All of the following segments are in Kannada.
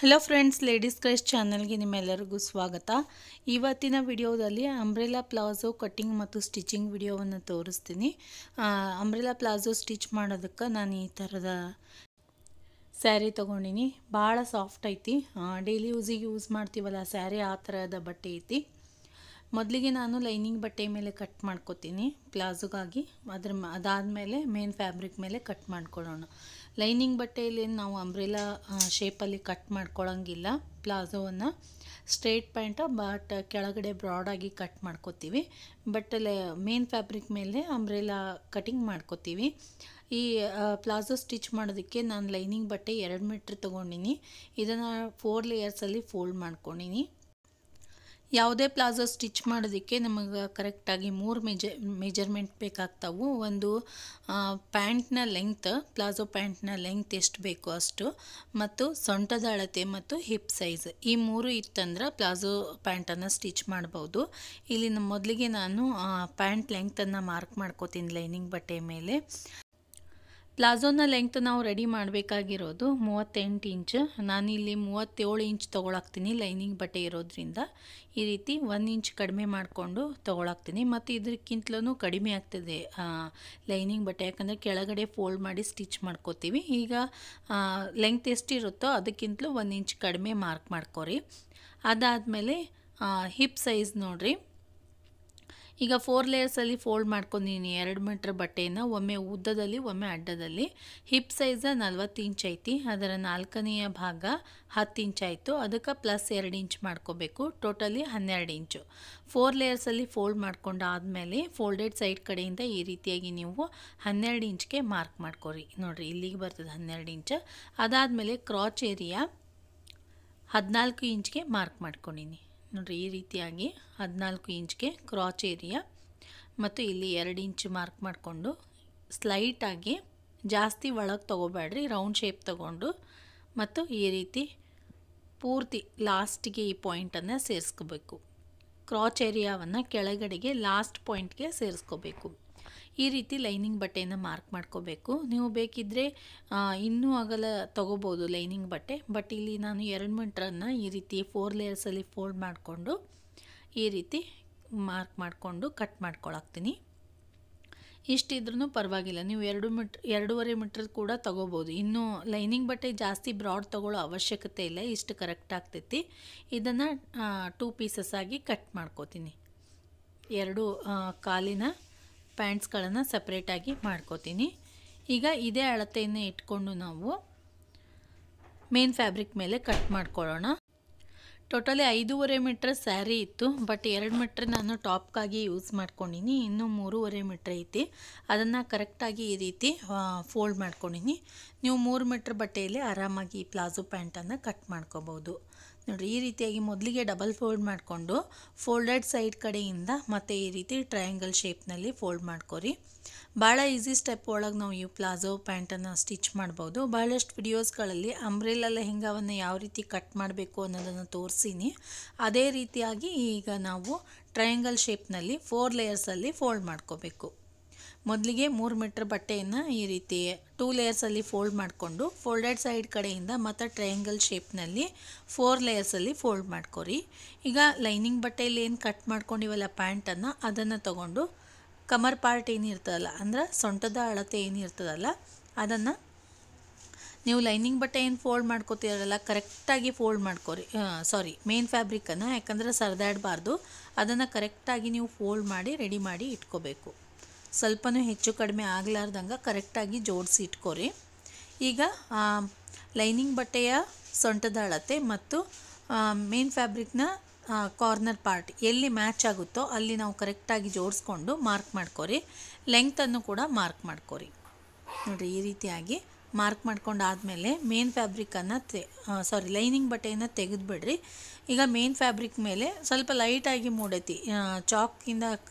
ಹಲೋ ಫ್ರೆಂಡ್ಸ್, ಲೇಡೀಸ್ ಕ್ರಶ್ ಚಾನಲ್ಗೆ ನಿಮ್ಮೆಲ್ಲರಿಗೂ ಸ್ವಾಗತ. ಇವತ್ತಿನ ವಿಡಿಯೋದಲ್ಲಿ ಅಂಬ್ರೆಲಾ ಪ್ಲಾಜೋ ಕಟ್ಟಿಂಗ್ ಮತ್ತು ಸ್ಟಿಚಿಂಗ್ ವಿಡಿಯೋವನ್ನು ತೋರಿಸ್ತೀನಿ. ಅಂಬ್ರೆಲಾ ಪ್ಲಾಜೋ ಸ್ಟಿಚ್ ಮಾಡೋದಕ್ಕೆ ನಾನು ಈ ಥರದ ಸ್ಯಾರಿ ತೊಗೊಂಡಿನಿ. ಭಾಳ ಸಾಫ್ಟ್ ಐತಿ. ಡೈಲಿ ಯೂಸಿಗೆ ಯೂಸ್ ಮಾಡ್ತೀವಲ್ಲ ಸ್ಯಾರಿ, ಆ ಥರದ ಬಟ್ಟೆ ಐತಿ. ಮೊದಲಿಗೆ ನಾನು ಲೈನಿಂಗ್ ಬಟ್ಟೆ ಮೇಲೆ ಕಟ್ ಮಾಡ್ಕೊತೀನಿ ಪ್ಲಾಜೋಗಾಗಿ. ಅದಾದಮೇಲೆ ಮೇನ್ ಫ್ಯಾಬ್ರಿಕ್ ಮೇಲೆ ಕಟ್ ಮಾಡ್ಕೊಳ್ಳೋಣ. ಲೈನಿಂಗ್ ಬಟ್ಟೆಯಲ್ಲಿ ನಾವು ಅಂಬ್ರೆಲಾ ಶೇಪಲ್ಲಿ ಕಟ್ ಮಾಡ್ಕೊಳ್ಳೋಂಗಿಲ್ಲ. ಪ್ಲಾಜೋವನ್ನು ಸ್ಟ್ರೇಟ್ ಪ್ಯಾಂಟ್ ಬಟ್ ಕೆಳಗಡೆ ಬ್ರಾಡಾಗಿ ಕಟ್ ಮಾಡ್ಕೋತೀವಿ. ಬಟ್ ಮೇನ್ ಫ್ಯಾಬ್ರಿಕ್ ಮೇಲೆ ಅಂಬ್ರೆಲಾ ಕಟಿಂಗ್ ಮಾಡ್ಕೋತೀವಿ. ಈ ಪ್ಲಾಜೋ ಸ್ಟಿಚ್ ಮಾಡೋದಕ್ಕೆ ನಾನು ಲೈನಿಂಗ್ ಬಟ್ಟೆ 2 ಮೀಟ್ರ್ ತೊಗೊಂಡಿನಿ. ಇದನ್ನು 4 ಲೇಯರ್ಸಲ್ಲಿ ಫೋಲ್ಡ್ ಮಾಡ್ಕೊಂಡಿನಿ. ಯಾವುದೇ ಪ್ಲಾಜೋ ಸ್ಟಿಚ್ ಮಾಡೋದಕ್ಕೆ ನಮಗೆ ಕರೆಕ್ಟಾಗಿ 3 ಮೆಜರ್ಮೆಂಟ್ ಬೇಕಾಗ್ತಾವೆ. ಒಂದು ಪ್ಯಾಂಟ್ನ ಲೆಂಗ್ತ್, ಪ್ಲಾಜೋ ಪ್ಯಾಂಟ್ನ ಲೆಂಗ್ತ್ ಎಷ್ಟು ಬೇಕೋ ಅಷ್ಟು, ಮತ್ತು ಸೊಂಟದ ಅಳತೆ ಮತ್ತು ಹಿಪ್ ಸೈಜ್, ಈ 3 ಇತ್ತಂದ್ರೆ ಪ್ಲಾಜೋ ಪ್ಯಾಂಟನ್ನು ಸ್ಟಿಚ್ ಮಾಡ್ಬೋದು. ಇಲ್ಲಿ ಮೊದಲಿಗೆ ನಾನು ಪ್ಯಾಂಟ್ ಲೆಂಗ್ತನ್ನು ಮಾರ್ಕ್ ಮಾಡ್ಕೋತೀನಿ ಲೈನಿಂಗ್ ಬಟ್ಟೆ ಮೇಲೆ. ಪ್ಲಾಜೋನ ಲೆಂಗ್ತ್ ನಾವು ರೆಡಿ ಮಾಡಬೇಕಾಗಿರೋದು 38 ಇಂಚ್. ನಾನಿಲ್ಲಿ 37 ಇಂಚ್ ತೊಗೊಳಾಕ್ತೀನಿ ಲೈನಿಂಗ್ ಬಟ್ಟೆ ಇರೋದ್ರಿಂದ. ಈ ರೀತಿ 1 ಇಂಚ್ ಕಡಿಮೆ ಮಾಡಿಕೊಂಡು ತೊಗೊಳಾಕ್ತೀನಿ. ಮತ್ತು ಇದಕ್ಕಿಂತಲೂ ಕಡಿಮೆ ಆಗ್ತದೆ ಲೈನಿಂಗ್ ಬಟ್ಟೆ, ಯಾಕಂದರೆ ಕೆಳಗಡೆ ಫೋಲ್ಡ್ ಮಾಡಿ ಸ್ಟಿಚ್ ಮಾಡ್ಕೋತೀವಿ. ಈಗ ಲೆಂಗ್ತ್ ಎಷ್ಟಿರುತ್ತೋ ಅದಕ್ಕಿಂತಲೂ 1 ಇಂಚ್ ಕಡಿಮೆ ಮಾರ್ಕ್ ಮಾಡ್ಕೊರಿ. ಅದಾದಮೇಲೆ ಹಿಪ್ ಸೈಜ್ ನೋಡಿರಿ. ಈಗ 4 ಲೇಯರ್ಸಲ್ಲಿ ಫೋಲ್ಡ್ ಮಾಡ್ಕೊಂಡಿನಿ 2 ಮೀಟ್ರ್ ಬಟ್ಟೆಯನ್ನು, ಒಮ್ಮೆ ಉದ್ದದಲ್ಲಿ ಒಮ್ಮೆ ಅಡ್ಡದಲ್ಲಿ. ಹಿಪ್ ಸೈಜ್ 40 ಇಂಚ್ ಐತಿ. ಅದರ 4ನೇ ಭಾಗ 10 ಇಂಚ್ ಆಯಿತು. ಅದಕ್ಕೆ ಪ್ಲಸ್ 2 ಇಂಚ್ ಮಾಡ್ಕೋಬೇಕು. ಟೋಟಲಿ 12 ಇಂಚು. 4 ಲೇಯರ್ಸಲ್ಲಿ ಫೋಲ್ಡ್ ಮಾಡ್ಕೊಂಡಾದಮೇಲೆ ಫೋಲ್ಡೆಡ್ ಸೈಡ್ ಕಡೆಯಿಂದ ಈ ರೀತಿಯಾಗಿ ನೀವು 12 ಇಂಚ್ಗೆ ಮಾರ್ಕ್ ಮಾಡ್ಕೊರಿ. ನೋಡಿರಿ, ಇಲ್ಲಿಗೆ ಬರ್ತದೆ 12 ಇಂಚ್. ಅದಾದಮೇಲೆ ಕ್ರಾಚ್ ಏರಿಯಾ 14 ಇಂಚ್ಗೆ ಮಾರ್ಕ್ ಮಾಡ್ಕೊಂಡಿನಿ. ನೋಡಿರಿ, ಈ ರೀತಿಯಾಗಿ 14 ಇಂಚ್ಗೆ ಕ್ರಾಚ್ ಏರಿಯಾ, ಮತ್ತು ಇಲ್ಲಿ 2 ಇಂಚ್ ಮಾರ್ಕ್ ಮಾಡಿಕೊಂಡು ಸ್ಲೈಟಾಗಿ, ಜಾಸ್ತಿ ಒಳಗೆ ತೊಗೋಬೇಡ್ರಿ, ರೌಂಡ್ ಶೇಪ್ ತೊಗೊಂಡು, ಮತ್ತು ಈ ರೀತಿ ಪೂರ್ತಿ ಲಾಸ್ಟಿಗೆ ಈ ಪಾಯಿಂಟನ್ನು ಸೇರಿಸ್ಕೋಬೇಕು. ಕ್ರಾಚ್ ಏರಿಯಾವನ್ನು ಕೆಳಗಡೆಗೆ ಲಾಸ್ಟ್ ಪಾಯಿಂಟ್ಗೆ ಸೇರಿಸ್ಕೋಬೇಕು. ಈ ರೀತಿ ಲೈನಿಂಗ್ ಬಟ್ಟೆಯನ್ನು ಮಾರ್ಕ್ ಮಾಡ್ಕೋಬೇಕು. ನೀವು ಬೇಕಿದ್ದರೆ ಇನ್ನೂ ಅಗಲ ತೊಗೋಬೋದು ಲೈನಿಂಗ್ ಬಟ್ಟೆ. ಬಟ್ ಇಲ್ಲಿ ನಾನು 2 ಮೀಟ್ರನ್ನು ಈ ರೀತಿ 4 ಲೇಯರ್ಸಲ್ಲಿ ಫೋಲ್ಡ್ ಮಾಡಿಕೊಂಡು ಈ ರೀತಿ ಮಾರ್ಕ್ ಮಾಡಿಕೊಂಡು ಕಟ್ ಮಾಡ್ಕೊಳಾಕ್ತೀನಿ. ಇಷ್ಟಿದ್ರೂ ಪರವಾಗಿಲ್ಲ, ನೀವು 2.5 ಮೀಟ್ರ್ ಕೂಡ ತೊಗೋಬೋದು. ಇನ್ನೂ ಲೈನಿಂಗ್ ಬಟ್ಟೆ ಜಾಸ್ತಿ ಬ್ರಾಡ್ ತೊಗೊಳ್ಳೋ ಅವಶ್ಯಕತೆ ಇಲ್ಲ, ಇಷ್ಟು ಕರೆಕ್ಟ್ ಆಗ್ತೈತಿ. ಇದನ್ನು 2 ಪೀಸಸ್ ಆಗಿ ಕಟ್ ಮಾಡ್ಕೋತೀನಿ. 2 ಕಾಲಿನ ಪ್ಯಾಂಟ್ಸ್ಗಳನ್ನು ಸಪ್ರೇಟಾಗಿ ಮಾಡ್ಕೋತೀನಿ. ಈಗ ಇದೇ ಅಳತೆಯನ್ನು ಇಟ್ಕೊಂಡು ನಾವು ಮೇನ್ ಫ್ಯಾಬ್ರಿಕ್ ಮೇಲೆ ಕಟ್ ಮಾಡ್ಕೊಳ್ಳೋಣ. ಟೋಟಲಿ 5.5 ಮೀಟ್ರ್ ಸ್ಯಾರಿ ಇತ್ತು, ಬಟ್ 2 ಮೀಟ್ರ್ ನಾನು ಟಾಪ್ಗಾಗಿ ಯೂಸ್ ಮಾಡ್ಕೊಂಡಿನಿ. ಇನ್ನೂ 3.5 ಮೀಟ್ರ್ ಐತಿ. ಅದನ್ನು ಕರೆಕ್ಟಾಗಿ ಈ ರೀತಿ ಫೋಲ್ಡ್ ಮಾಡ್ಕೊಂಡಿನಿ. ನೀವು 3 ಮೀಟ್ರ್ ಬಟ್ಟೆಯಲ್ಲಿ ಆರಾಮಾಗಿ ಈ ಪ್ಲಾಜೋ ಪ್ಯಾಂಟನ್ನು ಕಟ್ ಮಾಡ್ಕೋಬೋದು. ನೋಡಿರಿ, ಈ ರೀತಿಯಾಗಿ ಮೊದಲಿಗೆ ಡಬಲ್ ಫೋಲ್ಡ್ ಮಾಡಿಕೊಂಡು ಫೋಲ್ಡೆಡ್ ಸೈಡ್ ಕಡೆಯಿಂದ ಮತ್ತೆ ಈ ರೀತಿ ಟ್ರಯಾಂಗಲ್ ಶೇಪ್ನಲ್ಲಿ ಫೋಲ್ಡ್ ಮಾಡ್ಕೊರಿ. ಭಾಳ ಈಸಿ ಸ್ಟೆಪ್ ಒಳಗೆ ನಾವು ಈ ಪ್ಲಾಜೋ ಪ್ಯಾಂಟನ್ನು ಸ್ಟಿಚ್ ಮಾಡ್ಬೋದು. ಭಾಳಷ್ಟು ವಿಡಿಯೋಸ್ಗಳಲ್ಲಿ ಅಂಬ್ರೆಲಾ ಲೆಹೆಂಗಾವನ್ನು ಯಾವ ರೀತಿ ಕಟ್ ಮಾಡಬೇಕು ಅನ್ನೋದನ್ನು ತೋರಿಸೀನಿ. ಅದೇ ರೀತಿಯಾಗಿ ಈಗ ನಾವು ಟ್ರಯಾಂಗಲ್ ಶೇಪ್ನಲ್ಲಿ 4 ಲೇಯರ್ಸಲ್ಲಿ ಫೋಲ್ಡ್ ಮಾಡ್ಕೋಬೇಕು. ಮೊದಲಿಗೆ 3 ಮೀಟ್ರ್ ಬಟ್ಟೆಯನ್ನು ಈ ರೀತಿ 2 ಲೇಯರ್ಸಲ್ಲಿ ಫೋಲ್ಡ್ ಮಾಡಿಕೊಂಡು ಫೋಲ್ಡೆಡ್ ಸೈಡ್ ಕಡೆಯಿಂದ ಮತ್ತು ಟ್ರಯಾಂಗಲ್ ಶೇಪ್ನಲ್ಲಿ 4 ಲೇಯರ್ಸಲ್ಲಿ ಫೋಲ್ಡ್ ಮಾಡ್ಕೊರಿ. ಈಗ ಲೈನಿಂಗ್ ಬಟ್ಟೆಯಲ್ಲಿ ಏನು ಕಟ್ ಮಾಡ್ಕೊಂಡಿವಲ್ಲ ಪ್ಯಾಂಟನ್ನು, ಅದನ್ನು ತಗೊಂಡು ಕಮರ್ ಪಾರ್ಟ್ ಏನಿರ್ತದಲ್ಲ, ಅಂದ್ರೆ ಸೊಂಟದ ಅಳತೆ ಏನಿರ್ತದಲ್ಲ, ಅದನ್ನು ನೀವು ಲೈನಿಂಗ್ ಬಟ್ಟೆ ಏನು ಫೋಲ್ಡ್ ಮಾಡ್ಕೋತೀರಲ್ಲ ಕರೆಕ್ಟಾಗಿ ಫೋಲ್ಡ್ ಮಾಡ್ಕೊರಿ. ಮೇನ್ ಫ್ಯಾಬ್ರಿಕನ್ನು, ಯಾಕಂದರೆ ಸರಿದಾಡಬಾರ್ದು. ಅದನ್ನು ಕರೆಕ್ಟಾಗಿ ನೀವು ಫೋಲ್ಡ್ ಮಾಡಿ ರೆಡಿ ಮಾಡಿ ಇಟ್ಕೋಬೇಕು. ಸ್ವಲ್ಪನೂ ಹೆಚ್ಚು ಕಡಿಮೆ ಆಗಲಾರ್ದಂಗೆ ಕರೆಕ್ಟಾಗಿ ಜೋಡಿಸಿ ಇಟ್ಕೊರಿ. ಈಗ ಲೈನಿಂಗ್ ಬಟ್ಟೆಯ ಸೊಂಟದ ಅಳತೆ ಮತ್ತು ಮೇನ್ ಫ್ಯಾಬ್ರಿಕ್ನ ಕಾರ್ನರ್ ಪಾರ್ಟ್ ಎಲ್ಲಿ ಮ್ಯಾಚ್ ಆಗುತ್ತೋ ಅಲ್ಲಿ ನಾವು ಕರೆಕ್ಟಾಗಿ ಜೋಡಿಸ್ಕೊಂಡು ಮಾರ್ಕ್ ಮಾಡ್ಕೊರಿ. ಲೆಂಗ್ತನ್ನು ಕೂಡ ಮಾರ್ಕ್ ಮಾಡ್ಕೊರಿ. ನೋಡಿರಿ, ಈ ರೀತಿಯಾಗಿ ಮಾರ್ಕ್ ಮಾಡ್ಕೊಂಡಾದಮೇಲೆ ಮೇನ್ ಫ್ಯಾಬ್ರಿಕನ್ನು ಲೈನಿಂಗ್ ಬಟ್ಟೆಯನ್ನು ತೆಗೆದುಬಿಡ್ರಿ. ಈಗ ಮೇನ್ ಫ್ಯಾಬ್ರಿಕ್ ಮೇಲೆ ಸ್ವಲ್ಪ ಲೈಟಾಗಿ ಮೂಡೈತಿ, ಚಾಕಿಂದ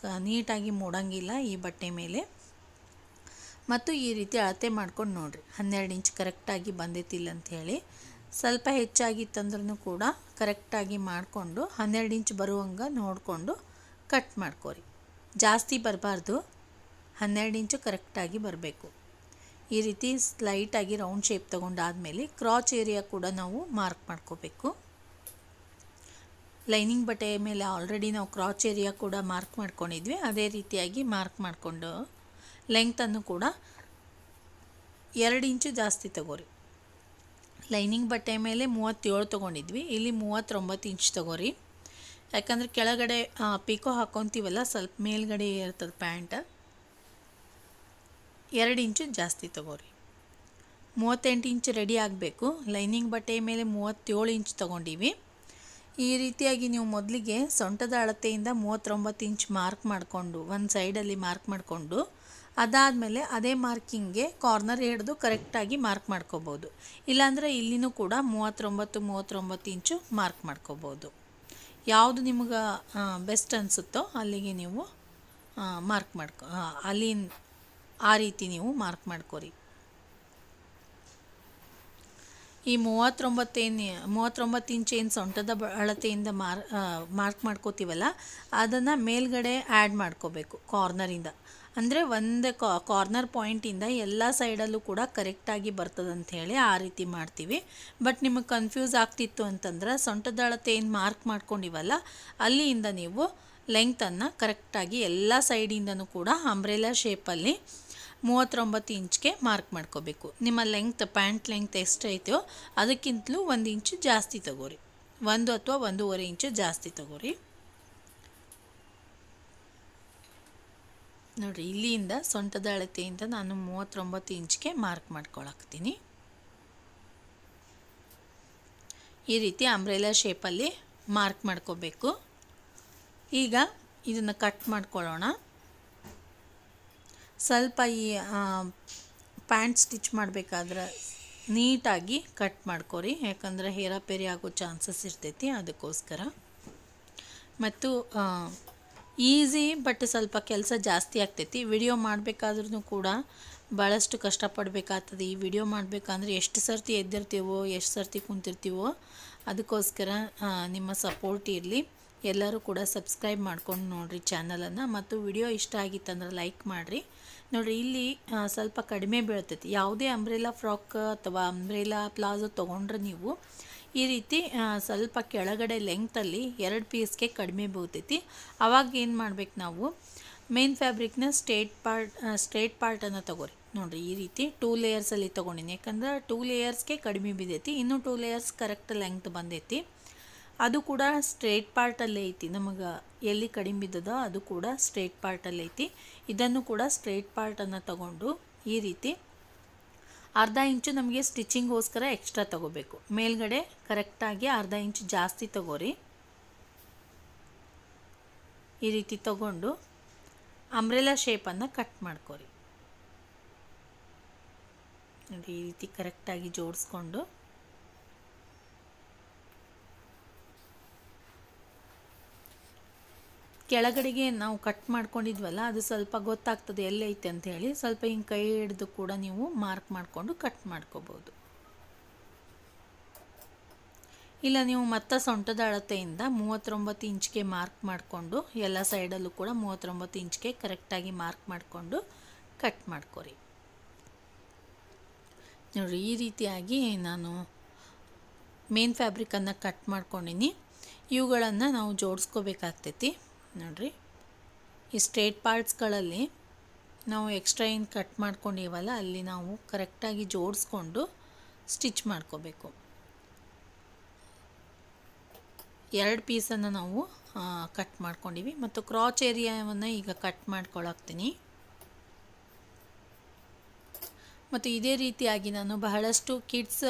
ನೀಟಾಗಿ ಮೂಡಂಗಿಲ್ಲ ಈ ಬಟ್ಟೆ ಮೇಲೆ. ಮತ್ತು ಈ ರೀತಿ ಅಳತೆ ಮಾಡ್ಕೊಂಡು ನೋಡಿರಿ, 12 ಇಂಚ್ ಕರೆಕ್ಟಾಗಿ ಬಂದೈತಿಲ್ಲ ಅಂಥೇಳಿ. ಸ್ವಲ್ಪ ಹೆಚ್ಚಾಗಿತ್ತಂದ್ರೂ ಕೂಡ ಕರೆಕ್ಟಾಗಿ ಮಾಡಿಕೊಂಡು 12 ಇಂಚ್ ಬರುವಂಗೆ ನೋಡಿಕೊಂಡು ಕಟ್ ಮಾಡ್ಕೊರಿ. ಜಾಸ್ತಿ ಬರಬಾರ್ದು, 12 ಇಂಚು ಕರೆಕ್ಟಾಗಿ ಬರಬೇಕು. ಈ ರೀತಿ ಸ್ಲೈಟಾಗಿ ರೌಂಡ್ ಶೇಪ್ ತೊಗೊಂಡಾದಮೇಲೆ ಕ್ರಾಚ್ ಏರಿಯಾ ಕೂಡ ನಾವು ಮಾರ್ಕ್ ಮಾಡ್ಕೋಬೇಕು. ಲೈನಿಂಗ್ ಬಟ್ಟೆ ಮೇಲೆ ಆಲ್ರೆಡಿ ನಾವು ಕ್ರಾಚ್ ಏರಿಯಾ ಕೂಡ ಮಾರ್ಕ್ ಮಾಡ್ಕೊಂಡಿದ್ವಿ. ಅದೇ ರೀತಿಯಾಗಿ ಮಾರ್ಕ್ ಮಾಡಿಕೊಂಡು ಲೆಂಗ್ತನ್ನು ಕೂಡ 2 ಇಂಚು ಜಾಸ್ತಿ ತಗೋರಿ. ಲೈನಿಂಗ್ ಬಟ್ಟೆ ಮೇಲೆ 37 ತೊಗೊಂಡಿದ್ವಿ, ಇಲ್ಲಿ 39 ಇಂಚ್ ತಗೋರಿ. ಯಾಕಂದರೆ ಕೆಳಗಡೆ ಪಿಕೋ ಹಾಕ್ಕೊತೀವಲ್ಲ, ಸ್ವಲ್ಪ ಮೇಲ್ಗಡೆ ಇರ್ತದೆ ಪ್ಯಾಂಟ್, 2 ಇಂಚು ಜಾಸ್ತಿ ತಗೋರಿ. 38 ಇಂಚ್ ರೆಡಿ ಆಗಬೇಕು. ಲೈನಿಂಗ್ ಬಟ್ಟೆ ಮೇಲೆ 37 ಇಂಚ್ ತೊಗೊಂಡಿವಿ. ಈ ರೀತಿಯಾಗಿ ನೀವು ಮೊದಲಿಗೆ ಸೊಂಟದ ಅಳತೆಯಿಂದ 39 ಇಂಚ್ ಮಾರ್ಕ್ ಮಾಡಿಕೊಂಡು ಒಂದು ಸೈಡಲ್ಲಿ ಮಾರ್ಕ್ ಮಾಡಿಕೊಂಡು ಅದಾದಮೇಲೆ ಅದೇ ಮಾರ್ಕಿಂಗ್ಗೆ ಕಾರ್ನರ್ ಹಿಡಿದು ಕರೆಕ್ಟಾಗಿ ಮಾರ್ಕ್ ಮಾಡ್ಕೋಬೋದು. ಇಲ್ಲಾಂದರೆ ಇಲ್ಲಿನೂ ಕೂಡ 39 ಇಂಚು ಮಾರ್ಕ್ ಮಾಡ್ಕೋಬೋದು. ಯಾವುದು ನಿಮಗೆ ಬೆಸ್ಟ್ ಅನಿಸುತ್ತೋ ಅಲ್ಲಿಗೆ ನೀವು ಮಾರ್ಕ್ ಅಲ್ಲಿ ಆ ರೀತಿ ನೀವು ಮಾರ್ಕ್ ಮಾಡ್ಕೋರಿ. ಈ 39 ಇಂಚ್ ಏನು ಸೊಂಟದ ಅಳತೆಯಿಂದ ಮಾರ್ಕ್ ಮಾಡ್ಕೋತೀವಲ್ಲ, ಅದನ್ನು ಮೇಲ್ಗಡೆ ಆ್ಯಡ್ ಮಾಡ್ಕೋಬೇಕು ಕಾರ್ನರಿಂದ. ಅಂದರೆ ಒಂದು ಕಾರ್ನರ್ ಪಾಯಿಂಟಿಂದ ಎಲ್ಲ ಸೈಡಲ್ಲೂ ಕೂಡ ಕರೆಕ್ಟಾಗಿ ಬರ್ತದಂಥೇಳಿ ಆ ರೀತಿ ಮಾಡ್ತೀವಿ. ಬಟ್ ನಿಮಗೆ ಕನ್ಫ್ಯೂಸ್ ಆಗ್ತಿತ್ತು ಅಂತಂದ್ರೆ ಸೊಂಟದ ಅಳತೆ ಏನು ಮಾರ್ಕ್ ಮಾಡ್ಕೊಂಡಿವಲ್ಲ, ಅಲ್ಲಿಂದ ನೀವು ಲೆಂಗ್ತನ್ನು ಕರೆಕ್ಟಾಗಿ ಎಲ್ಲ ಸೈಡಿಂದನೂ ಕೂಡ ಅಂಬ್ರೆಲಾ ಶೇಪಲ್ಲಿ 39 ಇಂಚ್ಗೆ ಮಾರ್ಕ್ ಮಾಡ್ಕೋಬೇಕು. ನಿಮ್ಮ ಲೆಂಗ್ತ್ ಪ್ಯಾಂಟ್ ಲೆಂಗ್ತ್ ಎಷ್ಟೈತೋ ಅದಕ್ಕಿಂತಲೂ 1 ಇಂಚು ಜಾಸ್ತಿ ತಗೋರಿ, 1 ಅಥವಾ 1.5 ಇಂಚು ಜಾಸ್ತಿ ತಗೋರಿ. ನೋಡಿರಿ, ಇಲ್ಲಿಂದ ಸೊಂಟದ ಅಳತೆಯಿಂದ ನಾನು 39 ಇಂಚ್ಗೆ ಮಾರ್ಕ್ ಮಾಡ್ಕೊಳಕ್ತೀನಿ. ಈ ರೀತಿ ಅಂಬ್ರೆಲಾ ಶೇಪಲ್ಲಿ ಮಾರ್ಕ್ ಮಾಡ್ಕೋಬೇಕು. ಈಗ ಇದನ್ನು ಕಟ್ ಮಾಡ್ಕೊಳ್ಳೋಣ. ಸ್ವಲ್ಪ ಈ ಪ್ಯಾಂಟ್ ಸ್ಟಿಚ್ ಮಾಡಬೇಕಾದ್ರೆ ನೀಟಾಗಿ ಕಟ್ ಮಾಡ್ಕೊರಿ, ಯಾಕಂದರೆ ಹೇರಾಪೇರಿ ಆಗೋ ಚಾನ್ಸಸ್ ಇರ್ತೈತಿ. ಅದಕ್ಕೋಸ್ಕರ ಮತ್ತು ಈಸಿ ಬಟ್ ಸ್ವಲ್ಪ ಕೆಲಸ ಜಾಸ್ತಿ ಆಗ್ತೈತಿ. ವಿಡಿಯೋ ಮಾಡಬೇಕಾದ್ರೂ ಕೂಡ ಭಾಳಷ್ಟು ಕಷ್ಟಪಡಬೇಕಾಗ್ತದೆ. ಈ ವಿಡಿಯೋ ಮಾಡಬೇಕಂದ್ರೆ ಎಷ್ಟು ಸರ್ತಿ ಎದ್ದಿರ್ತೀವೋ, ಎಷ್ಟು ಸರ್ತಿ ಕುಂತಿರ್ತೀವೋ, ಅದಕ್ಕೋಸ್ಕರ ನಿಮ್ಮ ಸಪೋರ್ಟ್ ಇರಲಿ. ಎಲ್ಲರೂ ಕೂಡ ಸಬ್ಸ್ಕ್ರೈಬ್ ಮಾಡ್ಕೊಂಡು ನೋಡಿರಿ ಚಾನಲನ್ನು. ಮತ್ತು ವಿಡಿಯೋ ಇಷ್ಟ ಆಗಿತ್ತಂದ್ರೆ ಲೈಕ್ ಮಾಡಿರಿ. ನೋಡಿರಿ, ಇಲ್ಲಿ ಸ್ವಲ್ಪ ಕಡಿಮೆ ಬೀಳ್ತೈತಿ. ಯಾವುದೇ ಅಂಬ್ರೆಲಾ ಫ್ರಾಕ್ ಅಥವಾ ಅಂಬ್ರೆಲಾ ಪ್ಲಾಜೋ ತೊಗೊಂಡ್ರೆ ನೀವು ಈ ರೀತಿ ಸ್ವಲ್ಪ ಕೆಳಗಡೆ ಲೆಂಗ್ತಲ್ಲಿ 2 ಪೀಸ್ಗೆ ಕಡಿಮೆ ಬೀಳ್ತೈತಿ. ಆವಾಗ ಏನು ಮಾಡ್ಬೇಕು, ನಾವು ಮೇನ್ ಫ್ಯಾಬ್ರಿಕ್ನ ಸ್ಟ್ರೇಟ್ ಪಾರ್ಟನ್ನು ತೊಗೊರಿ. ನೋಡಿರಿ, ಈ ರೀತಿ 2 ಲೇಯರ್ಸಲ್ಲಿ ತೊಗೊಂಡಿನಿ, ಯಾಕಂದ್ರೆ 2 ಲೇಯರ್ಸ್ಗೆ ಕಡಿಮೆ ಬಿದ್ದೈತಿ. ಇನ್ನೂ 2 ಲೇಯರ್ಸ್ ಕರೆಕ್ಟ್ ಲೆಂಗ್ತ್ ಬಂದೈತಿ. ಅದು ಕೂಡ ಸ್ಟ್ರೇಟ್ ಪಾರ್ಟಲ್ಲೇ ಐತಿ. ನಮಗೆ ಎಲ್ಲಿ ಕಡಿಮೆ ಬಿದ್ದದೋ ಅದು ಕೂಡ ಸ್ಟ್ರೇಟ್ ಪಾರ್ಟಲ್ಲಿ ಐತಿ. ಇದನ್ನು ಕೂಡ ಸ್ಟ್ರೇಟ್ ಪಾರ್ಟನ್ನು ತಗೊಂಡು ಈ ರೀತಿ 1/2 ಇಂಚು ನಮಗೆ ಸ್ಟಿಚಿಂಗೋಸ್ಕರ ಎಕ್ಸ್ಟ್ರಾ ತಗೋಬೇಕು. ಮೇಲ್ಗಡೆ ಕರೆಕ್ಟಾಗಿ 1/2 ಇಂಚು ಜಾಸ್ತಿ ತಗೋರಿ. ಈ ರೀತಿ ತಗೊಂಡು ಅಂಬ್ರೆಲಾ ಶೇಪನ್ನು ಕಟ್ ಮಾಡ್ಕೋರಿ. ನೋಡಿ, ಈ ರೀತಿ ಕರೆಕ್ಟಾಗಿ ಜೋಡಿಸ್ಕೊಂಡು ಕೆಳಗಡೆಗೆ ನಾವು ಕಟ್ ಮಾಡ್ಕೊಂಡಿದ್ವಲ್ಲ, ಅದು ಸ್ವಲ್ಪ ಗೊತ್ತಾಗ್ತದೆ ಎಲ್ಲೈತೆ ಅಂಥೇಳಿ. ಸ್ವಲ್ಪ ಹಿಂಗೆ ಕೈ ಹಿಡಿದು ಕೂಡ ನೀವು ಮಾರ್ಕ್ ಮಾಡಿಕೊಂಡು ಕಟ್ ಮಾಡ್ಕೋಬೋದು. ಇಲ್ಲ ನೀವು ಮತ್ತೆ ಸೊಂಟದ ಅಳತೆಯಿಂದ 39 ಇಂಚ್ಗೆ ಮಾರ್ಕ್ ಮಾಡಿಕೊಂಡು ಎಲ್ಲ ಸೈಡಲ್ಲೂ ಕೂಡ 39 ಇಂಚ್ಗೆ ಕರೆಕ್ಟಾಗಿ ಮಾರ್ಕ್ ಮಾಡಿಕೊಂಡು ಕಟ್ ಮಾಡ್ಕೊರಿ. ನೋಡಿರಿ, ಈ ರೀತಿಯಾಗಿ ನಾನು ಮೇನ್ ಫ್ಯಾಬ್ರಿಕನ್ನು ಕಟ್ ಮಾಡ್ಕೊಂಡಿನಿ. ಇವುಗಳನ್ನು ನಾವು ಜೋಡಿಸ್ಕೋಬೇಕಾಗ್ತೈತಿ. ನೋಡಿರಿ, ಈ ಸ್ಟ್ರೇಟ್ ಪಾರ್ಟ್ಸ್ಗಳಲ್ಲಿ ನಾವು ಎಕ್ಸ್ಟ್ರಾ ಏನು ಕಟ್ ಮಾಡ್ಕೊಂಡಿವಲ್ಲ ಅಲ್ಲಿ ನಾವು ಕರೆಕ್ಟಾಗಿ ಜೋಡಿಸ್ಕೊಂಡು ಸ್ಟಿಚ್ ಮಾಡ್ಕೋಬೇಕು. 2 ಪೀಸನ್ನು ನಾವು ಕಟ್ ಮಾಡ್ಕೊಂಡಿವಿ. ಮತ್ತು ಕ್ರಾಚ್ ಏರಿಯಾವನ್ನು ಈಗ ಕಟ್ ಮಾಡ್ಕೊಳಕ್ತೀನಿ. ಮತ್ತು ಇದೇ ರೀತಿಯಾಗಿ ನಾನು ಬಹಳಷ್ಟು ಕಿಡ್ಸ್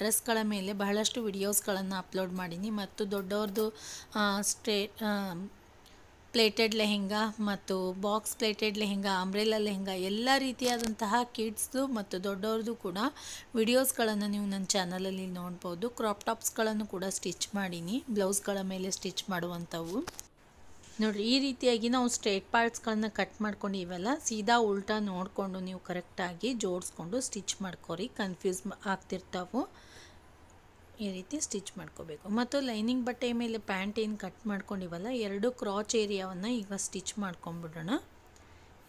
ಡ್ರೆಸ್ಗಳ ಮೇಲೆ ಬಹಳಷ್ಟು ವಿಡಿಯೋಸ್ಗಳನ್ನು ಅಪ್ಲೋಡ್ ಮಾಡೀನಿ. ಮತ್ತು ದೊಡ್ಡವ್ರದ್ದು ಪ್ಲೇಟೆಡ್ ಲೆಹೆಂಗಾ ಮತ್ತು box plated lehenga, umbrella lehenga, ಎಲ್ಲ ರೀತಿಯಾದಂತಹ ಕಿಡ್ಸ್ದು ಮತ್ತು ದೊಡ್ಡವ್ರದ್ದು ಕೂಡ ವಿಡಿಯೋಸ್ಗಳನ್ನು ನೀವು ನನ್ನ ಚಾನಲಲ್ಲಿ ನೋಡ್ಬೋದು. ಕ್ರಾಪ್ ಟಾಪ್ಸ್ಗಳನ್ನು ಕೂಡ ಸ್ಟಿಚ್ ಮಾಡೀನಿ, ಬ್ಲೌಸ್ಗಳ ಮೇಲೆ ಸ್ಟಿಚ್ ಮಾಡುವಂಥವು. ನೋಡಿರಿ, ಈ ರೀತಿಯಾಗಿ ನಾವು ಸ್ಟ್ರೇಟ್ ಪಾರ್ಟ್ಸ್ಗಳನ್ನ ಕಟ್ ಮಾಡ್ಕೊಂಡಿವಲ್ಲ, ಸೀದಾ ಉಲ್ಟಾ ನೋಡಿಕೊಂಡು ನೀವು ಕರೆಕ್ಟಾಗಿ ಜೋಡಿಸ್ಕೊಂಡು ಸ್ಟಿಚ್ ಮಾಡ್ಕೊರಿ. ಕನ್ಫ್ಯೂಸ್ ಆಗ್ತಿರ್ತಾವೆ. ಈ ರೀತಿ ಸ್ಟಿಚ್ ಮಾಡ್ಕೋಬೇಕು. ಮತ್ತು ಲೈನಿಂಗ್ ಬಟ್ಟೆ ಮೇಲೆ ಪ್ಯಾಂಟ್ ಏನು ಕಟ್ ಮಾಡ್ಕೊಂಡಿವಲ್ಲ, 2 ಕ್ರಾಚ್ ಏರಿಯಾವನ್ನು ಈಗ ಸ್ಟಿಚ್ ಮಾಡ್ಕೊಂಬಿಡೋಣ.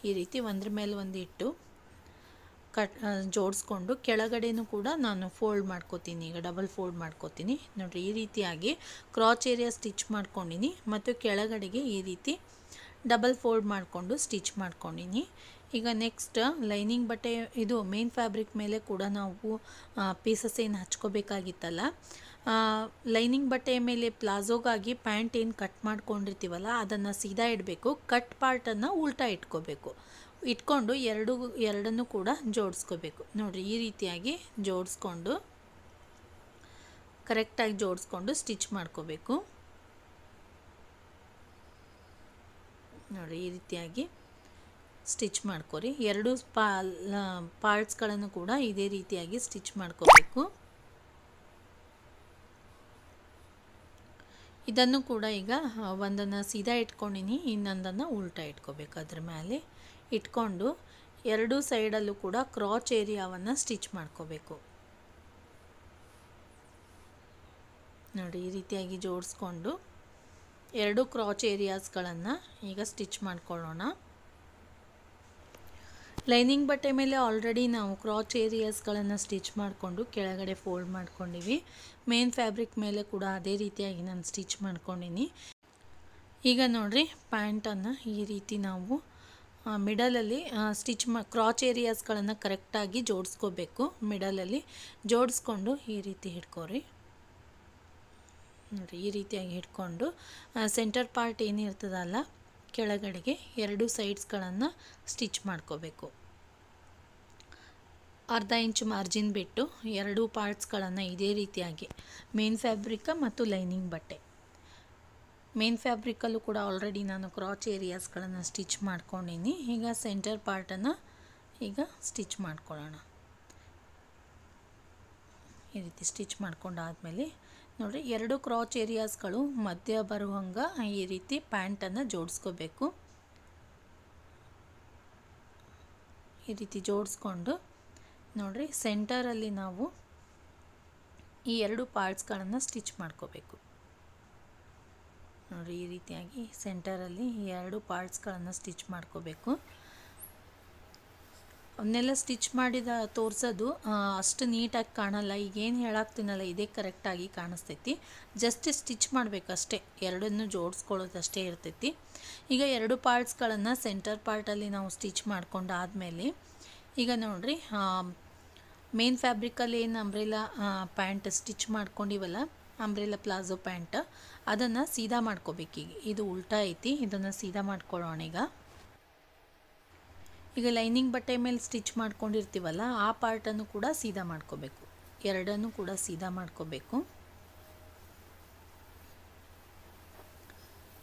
ಈ ರೀತಿ ಒಂದ್ರ ಮೇಲೆ ಒಂದು ಇಟ್ಟು ಜೋಡಿಸ್ಕೊಂಡು ಕೆಳಗಡೆನೂ ಕೂಡ ನಾನು ಫೋಲ್ಡ್ ಮಾಡ್ಕೋತೀನಿ. ಈಗ ಡಬಲ್ ಫೋಲ್ಡ್ ಮಾಡ್ಕೋತೀನಿ ನೋಡಿರಿ. ಈ ರೀತಿಯಾಗಿ ಕ್ರಾಚ್ ಏರಿಯಾ ಸ್ಟಿಚ್ ಮಾಡ್ಕೊಂಡಿನಿ ಮತ್ತು ಕೆಳಗಡೆಗೆ ಈ ರೀತಿ ಡಬಲ್ ಫೋಲ್ಡ್ ಮಾಡಿಕೊಂಡು ಸ್ಟಿಚ್ ಮಾಡ್ಕೊಂಡಿನಿ. ಈಗ ನೆಕ್ಸ್ಟ್ ಲೈನಿಂಗ್ ಬಟ್ಟೆ ಇದು ಮೇನ್ ಫ್ಯಾಬ್ರಿಕ್ ಮೇಲೆ ಕೂಡ ನಾವು ಪೀಸಸ್ ಏನು ಹಚ್ಕೋಬೇಕಾಗಿತ್ತಲ್ಲ, ಲೈನಿಂಗ್ ಬಟ್ಟೆಯ ಮೇಲೆ ಪ್ಲಾಜೋಗಾಗಿ ಪ್ಯಾಂಟ್ ಏನು ಕಟ್ ಮಾಡ್ಕೊಂಡಿರ್ತೀವಲ್ಲ ಅದನ್ನು ಸೀದಾ ಇಡಬೇಕು. ಕಟ್ ಪಾರ್ಟನ್ನು ಉಲ್ಟಾ ಇಟ್ಕೊಂಡು ಎರಡನ್ನೂ ಕೂಡ ಜೋಡಿಸ್ಕೋಬೇಕು ನೋಡಿರಿ. ಈ ರೀತಿಯಾಗಿ ಜೋಡಿಸ್ಕೊಂಡು ಕರೆಕ್ಟಾಗಿ ಜೋಡಿಸ್ಕೊಂಡು ಸ್ಟಿಚ್ ಮಾಡ್ಕೋಬೇಕು ನೋಡಿರಿ. ಈ ರೀತಿಯಾಗಿ ಸ್ಟಿಚ್ ಮಾಡ್ಕೊರಿ. ಎರಡು ಪಾರ್ಟ್ಸ್ಗಳನ್ನು ಕೂಡ ಇದೇ ರೀತಿಯಾಗಿ ಸ್ಟಿಚ್ ಮಾಡ್ಕೋಬೇಕು. ಇದನ್ನು ಕೂಡ ಈಗ ಒಂದನ್ನು ಸೀದಾ ಇಟ್ಕೊಂಡಿನಿ, ಇನ್ನೊಂದನ್ನು ಉಲ್ಟಾ ಇಟ್ಕೋಬೇಕು. ಅದ್ರ ಮೇಲೆ ಇಟ್ಕೊಂಡು ಎರಡೂ ಸೈಡಲ್ಲೂ ಕೂಡ ಕ್ರಾಚ್ ಏರಿಯಾವನ್ನು ಸ್ಟಿಚ್ ಮಾಡ್ಕೋಬೇಕು ನೋಡಿ. ಈ ರೀತಿಯಾಗಿ ಜೋಡಿಸ್ಕೊಂಡು ಎರಡು ಕ್ರಾಚ್ ಏರಿಯಾಸ್ಗಳನ್ನು ಈಗ ಸ್ಟಿಚ್ ಮಾಡ್ಕೊಳ್ಳೋಣ. ಲೈನಿಂಗ್ ಬಟ್ಟೆ ಮೇಲೆ ಆಲ್ರೆಡಿ ನಾವು ಕ್ರಾಚ್ ಏರಿಯಾಸ್ಗಳನ್ನು ಸ್ಟಿಚ್ ಮಾಡಿಕೊಂಡು ಕೆಳಗಡೆ ಫೋಲ್ಡ್ ಮಾಡ್ಕೊಂಡಿವಿ. ಮೇನ್ ಫ್ಯಾಬ್ರಿಕ್ ಮೇಲೆ ಕೂಡ ಅದೇ ರೀತಿಯಾಗಿ ನಾನು ಸ್ಟಿಚ್ ಮಾಡ್ಕೊಂಡಿನಿ. ಈಗ ನೋಡಿರಿ, ಪ್ಯಾಂಟನ್ನು ಈ ರೀತಿ ನಾವು ಮಿಡಲಲ್ಲಿ ಕ್ರಾಚ್ ಏರಿಯಾಸ್ಗಳನ್ನು ಕರೆಕ್ಟಾಗಿ ಜೋಡಿಸ್ಕೋಬೇಕು. ಮಿಡಲಲ್ಲಿ ಜೋಡಿಸ್ಕೊಂಡು ಈ ರೀತಿ ಹಿಡ್ಕೊರಿ ನೋಡಿ. ಈ ರೀತಿಯಾಗಿ ಹಿಡ್ಕೊಂಡು ಸೆಂಟರ್ ಪಾರ್ಟ್ ಏನಿರ್ತದಲ್ಲ ಕೆಳಗಡೆಗೆ ಎರಡು ಸೈಡ್ಸ್ಗಳನ್ನು ಸ್ಟಿಚ್ ಮಾಡ್ಕೋಬೇಕು. ಅರ್ಧ ಇಂಚು ಮಾರ್ಜಿನ್ ಬಿಟ್ಟು ಎರಡೂ ಪಾರ್ಟ್ಸ್ಗಳನ್ನು ಇದೇ ರೀತಿಯಾಗಿ ಮೇನ್ ಫ್ಯಾಬ್ರಿಕ್ ಮತ್ತು ಲೈನಿಂಗ್ ಬಟ್ಟೆ. ಮೇನ್ ಫ್ಯಾಬ್ರಿಕಲ್ಲೂ ಕೂಡ ಆಲ್ರೆಡಿ ನಾನು ಕ್ರಾಚ್ ಏರಿಯಾಸ್ಗಳನ್ನು ಸ್ಟಿಚ್ ಮಾಡ್ಕೊಂಡಿನಿ. ಈಗ ಸೆಂಟರ್ ಪಾರ್ಟನ್ನು ಈಗ ಸ್ಟಿಚ್ ಮಾಡ್ಕೊಳ್ಳೋಣ. ಈ ರೀತಿ ಸ್ಟಿಚ್ ಮಾಡ್ಕೊಂಡಾದಮೇಲೆ ನೋಡಿರಿ, ಎರಡು ಕ್ರಾಚ್ ಏರಿಯಾಸ್ಗಳು ಮಧ್ಯ ಬರುವಂಗೆ ಈ ರೀತಿ ಪ್ಯಾಂಟನ್ನು ಜೋಡಿಸ್ಕೋಬೇಕು. ಈ ರೀತಿ ಜೋಡಿಸ್ಕೊಂಡು ನೋಡಿರಿ, ಸೆಂಟರಲ್ಲಿ ನಾವು ಈ ಎರಡು ಪಾರ್ಟ್ಸ್ಗಳನ್ನು ಸ್ಟಿಚ್ ಮಾಡ್ಕೋಬೇಕು ನೋಡಿ. ಈ ರೀತಿಯಾಗಿ ಸೆಂಟರಲ್ಲಿ ಈ ಎರಡು ಪಾರ್ಟ್ಸ್ಗಳನ್ನು ಸ್ಟಿಚ್ ಮಾಡ್ಕೋಬೇಕು. ಅವನ್ನೆಲ್ಲ ಸ್ಟಿಚ್ ಮಾಡಿದ ತೋರಿಸೋದು ಅಷ್ಟು ನೀಟಾಗಿ ಕಾಣಲ್ಲ. ಈಗೇನು ಹೇಳಾಕ್ತೀನಲ್ಲ ಇದೇ ಕರೆಕ್ಟಾಗಿ ಕಾಣಿಸ್ತೈತಿ. ಜಸ್ಟ್ ಸ್ಟಿಚ್ ಮಾಡಬೇಕಷ್ಟೇ, ಎರಡನ್ನೂ ಜೋಡಿಸ್ಕೊಳ್ಳೋದಷ್ಟೇ ಇರ್ತೈತಿ. ಈಗ ಎರಡು ಪಾರ್ಟ್ಸ್ಗಳನ್ನು ಸೆಂಟರ್ ಪಾರ್ಟಲ್ಲಿ ನಾವು ಸ್ಟಿಚ್ ಮಾಡ್ಕೊಂಡಾದಮೇಲೆ ಈಗ ನೋಡಿರಿ, ಮೇನ್ ಫ್ಯಾಬ್ರಿಕಲ್ಲಿ ಏನು ಅಂಬ್ರೆಲಾ ಪ್ಯಾಂಟ್ ಸ್ಟಿಚ್ ಮಾಡ್ಕೊಂಡಿವಲ್ಲ, ಅಂಬ್ರೆಲಾ ಪ್ಲಾಜೋ ಪ್ಯಾಂಟ್, ಅದನ್ನು ಸೀದಾ ಮಾಡ್ಕೋಬೇಕೀಗ. ಇದು ಉಲ್ಟಾ ಐತಿ, ಇದನ್ನು ಸೀದಾ ಮಾಡ್ಕೊಳ್ಳೋಣ. ಈಗ ಲೈನಿಂಗ್ ಬಟ್ಟೆ ಮೇಲೆ ಸ್ಟಿಚ್ ಮಾಡ್ಕೊಂಡಿರ್ತೀವಲ್ಲ ಆ ಪಾರ್ಟನ್ನು ಕೂಡ ಸೀದಾ ಮಾಡ್ಕೋಬೇಕು. ಎರಡನ್ನೂ ಕೂಡ ಸೀದಾ ಮಾಡ್ಕೋಬೇಕು.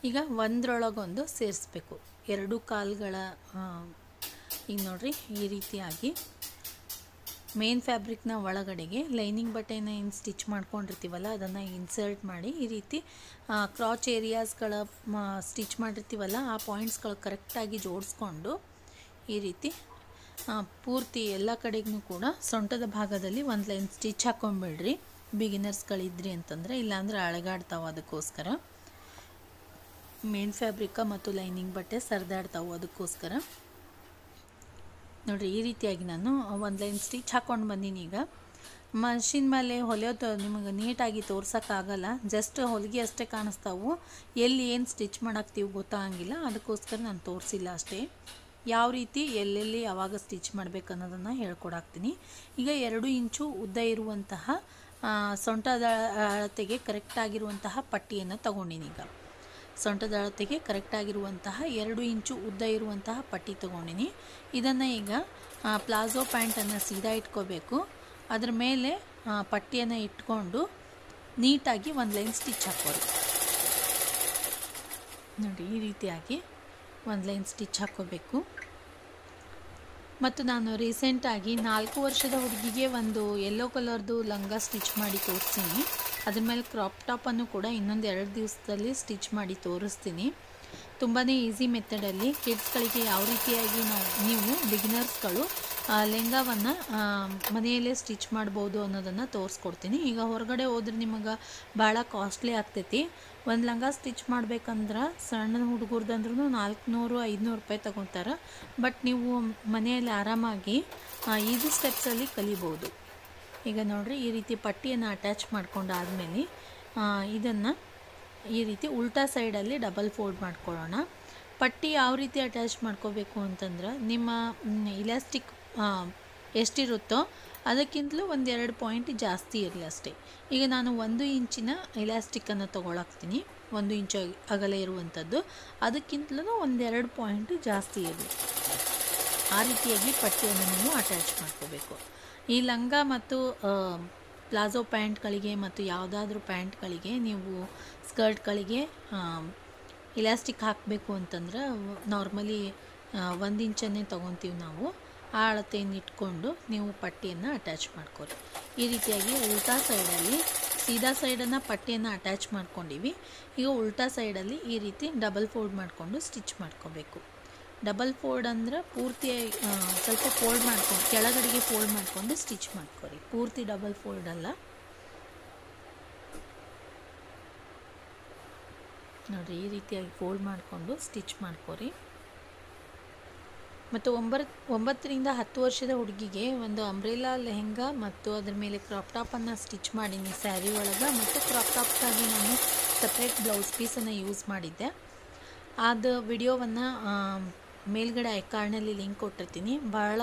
ಈಗ ಒಂದರೊಳಗೊಂದು ಸೇರಿಸ್ಬೇಕು ಎರಡು ಕಾಲುಗಳ. ಈಗ ನೋಡಿರಿ, ಈ ರೀತಿಯಾಗಿ ಮೇನ್ ಫ್ಯಾಬ್ರಿಕ್ನ ಒಳಗಡೆಗೆ ಲೈನಿಂಗ್ ಬಟ್ಟೆನ ಏನು ಸ್ಟಿಚ್ ಮಾಡ್ಕೊಂಡಿರ್ತೀವಲ್ಲ ಅದನ್ನು ಇನ್ಸರ್ಟ್ ಮಾಡಿ ಈ ರೀತಿ ಕ್ರಾಚ್ ಏರಿಯಾಸ್ಗಳ ಸ್ಟಿಚ್ ಮಾಡಿರ್ತೀವಲ್ಲ ಆ ಪಾಯಿಂಟ್ಸ್ಗಳು ಕರೆಕ್ಟಾಗಿ ಜೋಡಿಸ್ಕೊಂಡು ಈ ರೀತಿ ಪೂರ್ತಿ ಎಲ್ಲ ಕಡೆಗೂ ಕೂಡ ಸೊಂಟದ ಭಾಗದಲ್ಲಿ ಒಂದು ಲೈನ್ ಸ್ಟಿಚ್ ಹಾಕ್ಕೊಂಬಿಡ್ರಿ, ಬಿಗಿನರ್ಸ್ಗಳಿದ್ರಿ ಅಂತಂದರೆ. ಇಲ್ಲಾಂದರೆ ಅಳಗಾಡ್ತಾವೆ, ಅದಕ್ಕೋಸ್ಕರ ಮೇನ್ ಫ್ಯಾಬ್ರಿಕ ಮತ್ತು ಲೈನಿಂಗ್ ಬಟ್ಟೆ ಸರಿದಾಡ್ತಾವೆ, ಅದಕ್ಕೋಸ್ಕರ ನೋಡಿರಿ. ಈ ರೀತಿಯಾಗಿ ನಾನು ಒಂದು ಲೈನ್ ಸ್ಟಿಚ್ ಹಾಕ್ಕೊಂಡು ಬಂದೀನಿ. ಈಗ ಮಷಿನ್ ಮೇಲೆ ಹೊಲಿಯೋದು ನಿಮಗೆ ನೀಟಾಗಿ ತೋರ್ಸೋಕ್ಕಾಗಲ್ಲ, ಜಸ್ಟ್ ಹೊಲಿಗೆ ಅಷ್ಟೇ ಕಾಣಿಸ್ತಾವು. ಎಲ್ಲಿ ಏನು ಸ್ಟಿಚ್ ಮಾಡಾಕ್ತೀವಿ ಗೊತ್ತಾಗಂಗಿಲ್ಲ, ಅದಕ್ಕೋಸ್ಕರ ನಾನು ತೋರಿಸಿಲ್ಲ ಅಷ್ಟೇ. ಯಾವ ರೀತಿ ಎಲ್ಲೆಲ್ಲಿ ಯಾವಾಗ ಸ್ಟಿಚ್ ಮಾಡಬೇಕು ಅನ್ನೋದನ್ನು ಹೇಳ್ಕೊಡಾಕ್ತೀನಿ. ಈಗ 2 ಇಂಚು ಉದ್ದ ಇರುವಂತಹ ಸೊಂಟದ ಅಳತೆಗೆ ಕರೆಕ್ಟಾಗಿರುವಂತಹ ಪಟ್ಟಿಯನ್ನು ತಗೊಂಡಿನಿ. ಈಗ ಸೊಂಟದ ಅಳತೆಗೆ ಕರೆಕ್ಟಾಗಿರುವಂತಹ 2 ಇಂಚು ಉದ್ದ ಇರುವಂತಹ ಪಟ್ಟಿ ತೊಗೊಂಡಿನಿ. ಇದನ್ನು ಈಗ ಪ್ಲಾಜೋ ಪ್ಯಾಂಟನ್ನು ಸೀದಾ ಇಟ್ಕೋಬೇಕು. ಅದ್ರ ಮೇಲೆ ಪಟ್ಟಿಯನ್ನು ಇಟ್ಕೊಂಡು ನೀಟಾಗಿ ಒಂದು ಲೈನ್ ಸ್ಟಿಚ್ ಹಾಕೋರಿ ನೋಡಿ. ಈ ರೀತಿಯಾಗಿ ಒಂದು ಲೈನ್ ಸ್ಟಿಚ್ ಹಾಕ್ಕೋಬೇಕು. ಮತ್ತು ನಾನು ರೀಸೆಂಟಾಗಿ 4 ವರ್ಷದ ಹುಡುಗಿಗೆ ಒಂದು ಯೆಲ್ಲೋ ಕಲರ್ದು ಲಂಗ ಸ್ಟಿಚ್ ಮಾಡಿ ತೋರಿಸ್ತೀನಿ. ಅದ್ರ ಮೇಲೆ ಕ್ರಾಪ್ ಟಾಪನ್ನು ಕೂಡ ಇನ್ನೊಂದು 2 ದಿವಸದಲ್ಲಿ ಸ್ಟಿಚ್ ಮಾಡಿ ತೋರಿಸ್ತೀನಿ. ತುಂಬಾ ಈಸಿ ಮೆಥಡಲ್ಲಿ ಕಿಡ್ಸ್ಗಳಿಗೆ ಯಾವ ರೀತಿಯಾಗಿ ನೀವು ಬಿಗಿನರ್ಸ್ಗಳು ಲೆಹಂಗಾವನ್ನು ಮನೆಯಲ್ಲೇ ಸ್ಟಿಚ್ ಮಾಡ್ಬೋದು ಅನ್ನೋದನ್ನು ತೋರಿಸ್ಕೊಡ್ತೀನಿ. ಈಗ ಹೊರಗಡೆ ಹೋದ್ರೆ ನಿಮಗೆ ಭಾಳ ಕಾಸ್ಟ್ಲಿ ಆಗ್ತೈತಿ. ಒಂದು ಲಂಗ ಸ್ಟಿಚ್ ಮಾಡ್ಬೇಕಂದ್ರೆ ಸಣ್ಣ ಹುಡುಗರ್ದಂದ್ರೂ 400-500 ರೂಪಾಯಿ ತಗೊತಾರೆ. ಬಟ್ ನೀವು ಮನೆಯಲ್ಲಿ ಆರಾಮಾಗಿ ಈಸಿ ಸ್ಟೆಪ್ಸಲ್ಲಿ ಕಲಿಬೋದು. ಈಗ ನೋಡಿರಿ, ಈ ರೀತಿ ಪಟ್ಟಿಯನ್ನು ಅಟ್ಯಾಚ್ ಮಾಡ್ಕೊಂಡಾದ್ಮೇಲೆ ಇದನ್ನು ಈ ರೀತಿ ಉಲ್ಟಾ ಸೈಡಲ್ಲಿ ಡಬಲ್ ಫೋಲ್ಡ್ ಮಾಡ್ಕೊಳ್ಳೋಣ. ಪಟ್ಟಿ ಯಾವ ರೀತಿ ಅಟ್ಯಾಚ್ ಮಾಡ್ಕೋಬೇಕು ಅಂತಂದ್ರೆ, ನಿಮ್ಮ ಇಲಾಸ್ಟಿಕ್ ಎಷ್ಟಿರುತ್ತೋ ಅದಕ್ಕಿಂತಲೂ 1-2 ಪಾಯಿಂಟ್ ಜಾಸ್ತಿ ಇರಲಿ ಅಷ್ಟೇ. ಈಗ ನಾನು 1 ಇಂಚಿನ ಇಲಾಸ್ಟಿಕ್ಕನ್ನು ತೊಗೊಳಕ್ತೀನಿ, 1 ಇಂಚು ಅಗಲ ಇರುವಂಥದ್ದು. ಅದಕ್ಕಿಂತಲೂ 1-2 ಪಾಯಿಂಟ್ ಜಾಸ್ತಿ ಇರಲಿ. ಆ ರೀತಿಯಾಗಿ ಪಟ್ಟಿಯನ್ನು ನೀವು ಅಟ್ಯಾಚ್ ಮಾಡ್ಕೋಬೇಕು. ಈ ಲಂಗ ಮತ್ತು ಪ್ಲಾಜೋ ಪ್ಯಾಂಟ್ಗಳಿಗೆ ಮತ್ತು ಯಾವುದಾದ್ರೂ ಪ್ಯಾಂಟ್ಗಳಿಗೆ, ನೀವು ಸ್ಕರ್ಟ್ಗಳಿಗೆ ಇಲಾಸ್ಟಿಕ್ ಹಾಕಬೇಕು ಅಂತಂದ್ರೆ ನಾರ್ಮಲಿ 1 ಇಂಚನ್ನೇ ತೊಗೊತೀವಿ ನಾವು. ಆ ಅಳತೆಯನ್ನು ಇಟ್ಕೊಂಡು ನೀವು ಪಟ್ಟಿಯನ್ನು ಅಟ್ಯಾಚ್ ಮಾಡ್ಕೊಳ್ಳಿ. ಈ ರೀತಿಯಾಗಿ ಉಲ್ಟಾ ಸೈಡಲ್ಲಿ, ಸೀದಾ ಸೈಡನ್ನು ಪಟ್ಟಿಯನ್ನು ಅಟ್ಯಾಚ್ ಮಾಡ್ಕೊಂಡಿವಿ. ಈಗ ಉಲ್ಟಾ ಸೈಡಲ್ಲಿ ಈ ರೀತಿ ಡಬಲ್ ಫೋಲ್ಡ್ ಮಾಡಿಕೊಂಡು ಸ್ಟಿಚ್ ಮಾಡ್ಕೋಬೇಕು. ಡಬಲ್ ಫೋಲ್ಡ್ ಅಂದ್ರೆ ಪೂರ್ತಿ ಸ್ವಲ್ಪ ಫೋಲ್ಡ್ ಮಾಡ್ಕೊಂಡು ಕೆಳಗಡೆಗೆ ಫೋಲ್ಡ್ ಮಾಡಿಕೊಂಡು ಸ್ಟಿಚ್ ಮಾಡ್ಕೊರಿ. ಪೂರ್ತಿ ಡಬಲ್ ಫೋಲ್ಡ್ ಅಲ್ಲ. ನೋಡಿರಿ, ಈ ರೀತಿಯಾಗಿ ಫೋಲ್ಡ್ ಮಾಡಿಕೊಂಡು ಸ್ಟಿಚ್ ಮಾಡ್ಕೊರಿ. ಮತ್ತು 9ರಿಂದ 10 ವರ್ಷದ ಹುಡುಗಿಗೆ ಒಂದು ಅಂಬ್ರೆಲಾ ಲೆಹಂಗಾ ಮತ್ತು ಅದ್ರ ಮೇಲೆ ಕ್ರಾಪ್ ಟಾಪನ್ನು ಸ್ಟಿಚ್ ಮಾಡೀನಿ ಸ್ಯಾರಿ ಒಳಗೆ. ಮತ್ತು ಕ್ರಾಪ್ ಟಾಪ್ಗಾಗಿ ನಾನು ಸಪ್ರೇಟ್ ಬ್ಲೌಸ್ ಪೀಸನ್ನು ಯೂಸ್ ಮಾಡಿದ್ದೆ. ಅದು ವಿಡಿಯೋವನ್ನು ಮೇಲ್ಗಡೆ ಐಕಾರ್ಡ್ನಲ್ಲಿ ಲಿಂಕ್ ಕೊಟ್ಟಿರ್ತೀನಿ. ಭಾಳ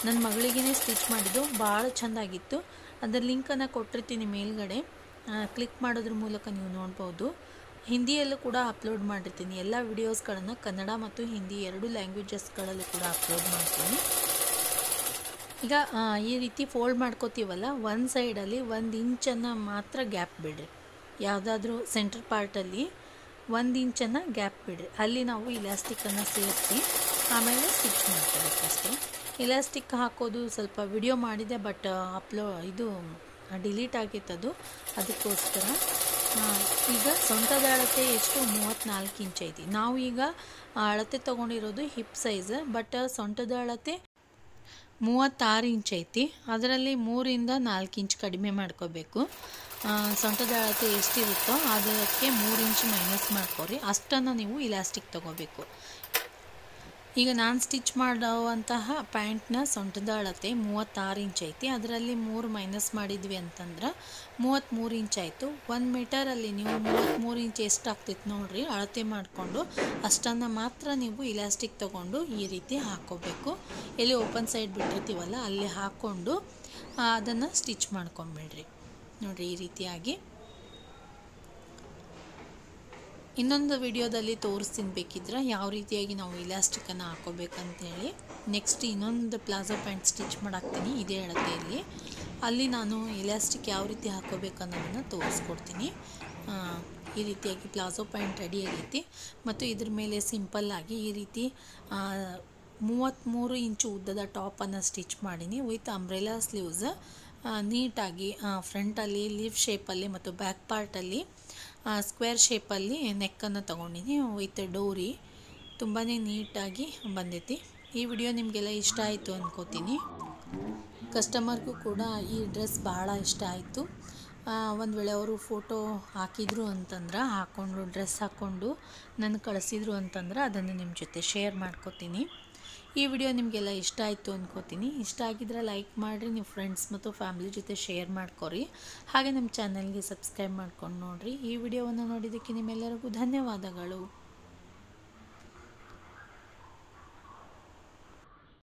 ನನ್ನ ಮಗಳಿಗೇ ಸ್ಟಿಚ್ ಮಾಡಿದ್ದು, ಭಾಳ ಚೆಂದಾಗಿತ್ತು. ಅದರ ಲಿಂಕನ್ನು ಕೊಟ್ಟಿರ್ತೀನಿ ಮೇಲ್ಗಡೆ. ಕ್ಲಿಕ್ ಮಾಡೋದ್ರ ಮೂಲಕ ನೀವು ನೋಡ್ಬೋದು. ಹಿಂದಿಯಲ್ಲೂ ಕೂಡ ಅಪ್ಲೋಡ್ ಮಾಡಿರ್ತೀನಿ. ಎಲ್ಲ ವಿಡಿಯೋಸ್ಗಳನ್ನು ಕನ್ನಡ ಮತ್ತು ಹಿಂದಿ 2 ಲ್ಯಾಂಗ್ವೇಜಸ್ಗಳಲ್ಲೂ ಕೂಡ ಅಪ್ಲೋಡ್ ಮಾಡ್ತೀನಿ. ಈಗ ಈ ರೀತಿ ಫೋಲ್ಡ್ ಮಾಡ್ಕೋತೀವಲ್ಲ, ಒಂದು ಸೈಡಲ್ಲಿ 1 ಇಂಚನ್ನು ಮಾತ್ರ ಗ್ಯಾಪ್ ಬಿಡ್ರಿ. ಯಾವುದಾದ್ರೂ ಸೆಂಟ್ರ್ ಪಾರ್ಟಲ್ಲಿ 1 ಇಂಚನ್ನು ಗ್ಯಾಪ್ ಬಿಡ್ರಿ. ಅಲ್ಲಿ ನಾವು ಇಲಾಸ್ಟಿಕ್ಕನ್ನು ಸೇರಿಸಿ ಆಮೇಲೆ ಸ್ಟಿಚ್ ಮಾಡ್ಕೋಬೇಕಷ್ಟೇ. ಇಲಾಸ್ಟಿಕ್ ಹಾಕೋದು ಸ್ವಲ್ಪ ವಿಡಿಯೋ ಮಾಡಿದೆ, ಬಟ್ ಇದು ಡಿಲೀಟ್ ಆಗಿತ್ತದು, ಅದಕ್ಕೋಸ್ಕರ. ಈಗ ಸೊಂಟದ ಅಳತೆ ಎಷ್ಟು? 34 ಇಂಚ್ ಐತಿ. ನಾವು ಈಗ ಅಳತೆ ತೊಗೊಂಡಿರೋದು ಹಿಪ್ ಸೈಜ್, ಬಟ್ ಸೊಂಟದ ಅಳತೆ 36 ಇಂಚ್ ಐತಿ. ಅದರಲ್ಲಿ 3ರಿಂದ 4 ಇಂಚ್ ಕಡಿಮೆ ಮಾಡ್ಕೋಬೇಕು. ಸೊಂಟದ ಅಳತೆ ಎಷ್ಟಿರುತ್ತೋ ಅದಕ್ಕೆ 3 ಇಂಚ್ ಮೈನಸ್ ಮಾಡ್ಕೊರಿ. ಅಷ್ಟನ್ನು ನೀವು ಇಲಾಸ್ಟಿಕ್ ತೊಗೋಬೇಕು. ಈಗ ನಾನು ಸ್ಟಿಚ್ ಮಾಡುವಂತಹ ಪ್ಯಾಂಟ್ನ ಸೊಂಟದ ಅಳತೆ 36 ಇಂಚ್ ಐತಿ. ಅದರಲ್ಲಿ 3 ಮೈನಸ್ ಮಾಡಿದ್ವಿ ಅಂತಂದ್ರೆ 33 ಇಂಚ್ ಆಯಿತು. 1 ಮೀಟರಲ್ಲಿ ನೀವು 33 ಇಂಚ್ ಎಷ್ಟಾಗ್ತೈತೆ ನೋಡಿರಿ, ಅಳತೆ ಮಾಡಿಕೊಂಡು ಅಷ್ಟನ್ನು ಮಾತ್ರ ನೀವು ಇಲಾಸ್ಟಿಕ್ ತೊಗೊಂಡು ಈ ರೀತಿ ಹಾಕ್ಕೋಬೇಕು. ಎಲ್ಲಿ ಓಪನ್ ಸೈಡ್ ಬಿಟ್ಟಿರ್ತೀವಲ್ಲ ಅಲ್ಲಿ ಹಾಕ್ಕೊಂಡು ಅದನ್ನು ಸ್ಟಿಚ್ ಮಾಡ್ಕೊಂಬಿಡ್ರಿ. ನೋಡಿರಿ, ಈ ರೀತಿಯಾಗಿ. ಇನ್ನೊಂದು ವಿಡಿಯೋದಲ್ಲಿ ತೋರಿಸ್ತೀನಿ ಬೇಕಿದ್ರೆ ಯಾವ ರೀತಿಯಾಗಿ ನಾವು ಇಲಾಸ್ಟಿಕ್ಕನ್ನು ಹಾಕ್ಕೋಬೇಕಂತೇಳಿ. ನೆಕ್ಸ್ಟ್ ಇನ್ನೊಂದು ಪ್ಲಾಜೋ ಪ್ಯಾಂಟ್ ಸ್ಟಿಚ್ ಮಾಡಾಕ್ತೀನಿ ಇದೇ ಅಳತೆಯಲ್ಲಿ. ಅಲ್ಲಿ ನಾನು ಇಲಾಸ್ಟಿಕ್ ಯಾವ ರೀತಿ ಹಾಕ್ಕೋಬೇಕನ್ನೋದನ್ನು ತೋರಿಸ್ಕೊಡ್ತೀನಿ. ಈ ರೀತಿಯಾಗಿ ಪ್ಲಾಜೋ ಪ್ಯಾಂಟ್ ರೆಡಿ ಆಗೈತಿ. ಮತ್ತು ಇದ್ರ ಮೇಲೆ ಸಿಂಪಲ್ಲಾಗಿ ಈ ರೀತಿ 33 ಇಂಚು ಉದ್ದದ ಟಾಪನ್ನು ಸ್ಟಿಚ್ ಮಾಡೀನಿ ವಿತ್ ಅಂಬ್ರೆಲಾ ಸ್ಲೀವ್ಸ್. ನೀಟಾಗಿ ಫ್ರಂಟಲ್ಲಿ ಲೀವ್ ಶೇಪಲ್ಲಿ ಮತ್ತು ಬ್ಯಾಕ್ ಪಾರ್ಟಲ್ಲಿ ಸ್ಕ್ವೇರ್ ಶೇಪಲ್ಲಿ ನೆಕ್ಕನ್ನು ತೊಗೊಂಡಿನಿ ವಿತ್ ಡೋರಿ. ತುಂಬಾ ನೀಟಾಗಿ ಬಂದೈತಿ. ಈ ವಿಡಿಯೋ ನಿಮಗೆಲ್ಲ ಇಷ್ಟ ಆಯಿತು ಅಂದ್ಕೋತೀನಿ. ಕಸ್ಟಮರ್ಗೂ ಕೂಡ ಈ ಡ್ರೆಸ್ ಭಾಳ ಇಷ್ಟ ಆಯಿತು. ಒಂದು ವೇಳೆ ಅವರು ಫೋಟೋ ಹಾಕಿದ್ರು ಅಂತಂದ್ರೆ, ಹಾಕ್ಕೊಂಡು ಡ್ರೆಸ್ ಹಾಕ್ಕೊಂಡು ನನಗೆ ಕಳಿಸಿದ್ರು ಅಂತಂದ್ರೆ ಅದನ್ನು ನಿಮ್ಮ ಜೊತೆ ಶೇರ್ ಮಾಡ್ಕೋತೀನಿ. ಈ ವಿಡಿಯೋ ನಿಮಗೆಲ್ಲ ಇಷ್ಟ ಆಯಿತು ಅಂದ್ಕೋತೀನಿ. ಇಷ್ಟ ಆಗಿದ್ರೆ ಲೈಕ್ ಮಾಡಿರಿ, ನೀವು ಫ್ರೆಂಡ್ಸ್ ಮತ್ತು ಫ್ಯಾಮಿಲಿ ಜೊತೆ ಶೇರ್ ಮಾಡ್ಕೊರಿ. ಹಾಗೆ ನಮ್ಮ ಚಾನಲ್ಗೆ ಸಬ್ಸ್ಕ್ರೈಬ್ ಮಾಡ್ಕೊಂಡು ನೋಡಿರಿ. ಈ ವಿಡಿಯೋವನ್ನು ನೋಡಿದ್ದಕ್ಕೆ ನಿಮ್ಮೆಲ್ಲರಿಗೂ ಧನ್ಯವಾದಗಳು.